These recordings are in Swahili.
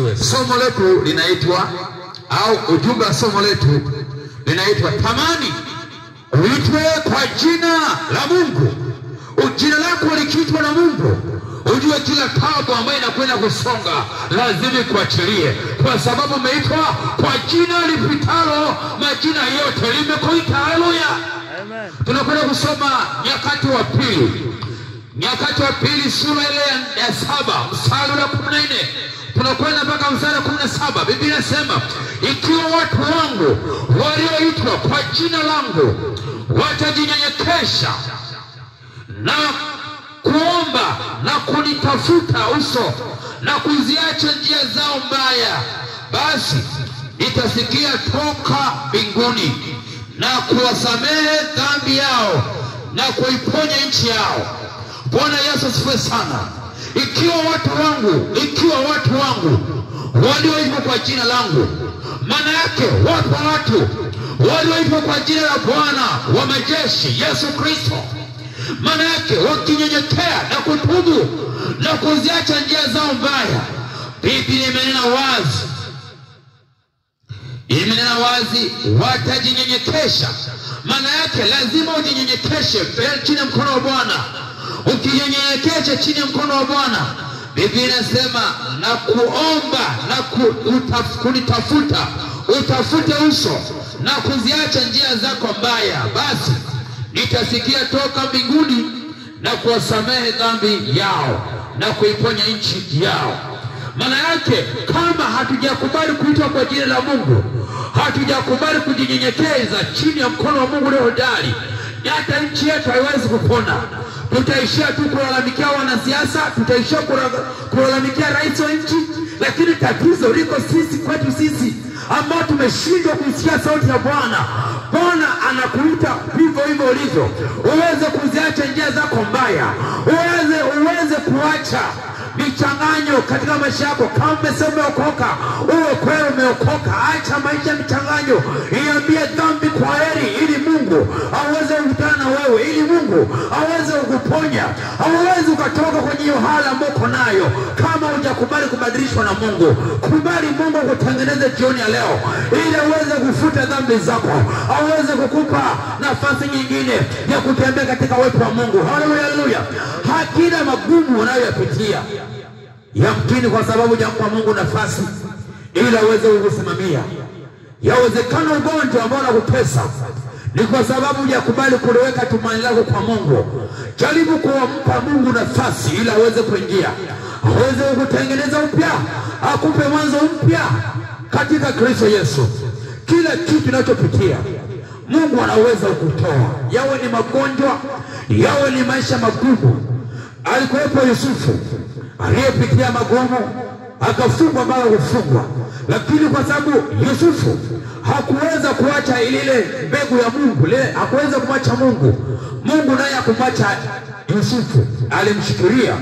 asifiwe. Somo letu linaitwa au ujumbe wa somo letu linaitwa tamani uitwe kwa jina la Mungu. Jina lako likiitwa na Mungu, ujue kila taabu ambayo inakwenda kusonga lazima kuachilie, kwa sababu umeitwa kwa jina lipitalo majina yote, limekuita. Haleluya, amen. Tunakwenda kusoma Nyakati wa pili sura ile ya 7 mstari wa 14. Tunakwenda mpaka mstari wa 17. Biblia inasema, ikiwa watu wangu walioitwa kwa jina langu watajinyenyekesha na kuomba na kunitafuta uso na kuziacha njia zao mbaya, basi nitasikia toka mbinguni na kuwasamehe dhambi yao na kuiponya nchi yao. Bwana Yesu asifiwe sana. Ikiwa watu wangu walioitwa kwa jina langu, maana yake watu walioitwa kwa jina la Bwana wa majeshi Yesu Kristo, maana yake wakinyenyekea na kutubu na kuziacha njia zao mbaya, Biblia imenena wazi watajinyenyekesha. Maana yake lazima ujinyenyekeshe chini ya mkono wa Bwana. Ukinyenyekesha chini ya mkono wa Bwana, Biblia inasema na kuomba na kunitafuta, utafute uso na kuziacha njia zako mbaya, basi nitasikia toka mbinguni na kuwasamehe dhambi yao na kuiponya nchi yao. Maana yake kama hatujakubali kuitwa kwa jina la Mungu, hatujakubali kujinyenyekeza chini ya mkono wa Mungu leo hodari, hata nchi yetu haiwezi kupona. Tutaishia tu kulalamikia wanasiasa, tutaishia kulalamikia rais wa nchi, lakini tatizo liko kwetu sisi ambao tumeshindwa kusikia sauti ya Bwana. Bwana anakuita hivyo hivyo ulivyo, uweze kuziacha njia zako mbaya, uweze kuacha michanganyo katika maisha yako. Kama umesema umeokoka, uwe kweli umeokoka, acha maisha michanganyo, iambie dhambi kwa heri, ili Mungu aweze kukutana na wewe, ili Mungu aweze kukuponya, aweze ukatoka kwenye hiyo hali ambayo uko nayo. Kama hujakubali kubadilishwa na Mungu, kubali Mungu kutengeneze jioni ya leo, ili aweze kufuta dhambi zako, aweze kukupa nafasi nyingine ya kutembea katika uwepo wa Mungu. Haleluya. Hakina magumu unayoyapitia, yamkini kwa sababu hujampa Mungu nafasi ili aweze kukusimamia. Yawezekana ugonjwa ambao unakutesa ni kwa sababu hujakubali kuliweka tumaini lako kwa Mungu. Jaribu kumpa Mungu nafasi ili aweze kuingia, aweze kukutengeneza upya, akupe mwanzo mpya katika Kristo Yesu. Kila kitu unachopitia Mungu anaweza kukutoa, yawe ni magonjwa, yawe ni maisha magumu. Alikuwepo Yusufu aliyepitia magumu, akafungwa mpaka kufungwa, lakini kwa sababu Yusufu hakuweza kuacha ile mbegu ya Mungu, hakuweza kumwacha Mungu, Mungu naye akumwacha Yusufu. Alimshikilia,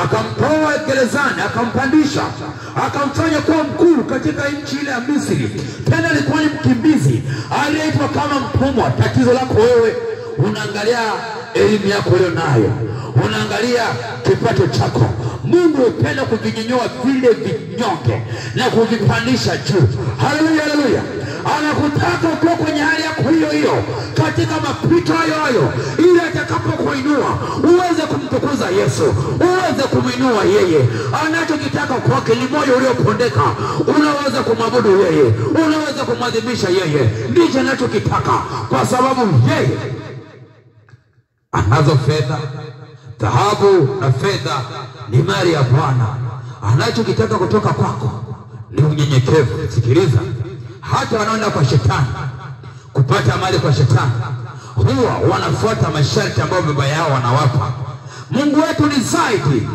akamtoa gerezani, akampandisha, akamfanya kuwa mkuu katika nchi ile ya Misri. Tena alikuwa ni mkimbizi, aliyeitwa kama mtumwa. Tatizo lako wewe, unaangalia elimu yako leo nayo, unaangalia kipato chako. Mungu hupenda kuvinyanyua vile vinyonge na kuvipandisha juu. Haleluya. Anakutaka ukiwa kwenye hali yako hiyo hiyo, katika mapito hayo, ili atakapokuinua uweze kumtukuza Yesu, uweze kumuinua yeye. Anachokitaka kwake ni moyo uliopondeka, unaweza kumwabudu yeye, unaweza kumwadhimisha yeye. Ndicho anachokitaka, kwa sababu yeye anazo fedha. Dhahabu na fedha ni mali ya Bwana. Anachokitaka kutoka kwako ni unyenyekevu. Sikiliza, hata wanaenda kwa shetani kupata mali kwa shetani, huwa wanafuata masharti ambayo baba yao wanawapa. Mungu wetu ni zaidi.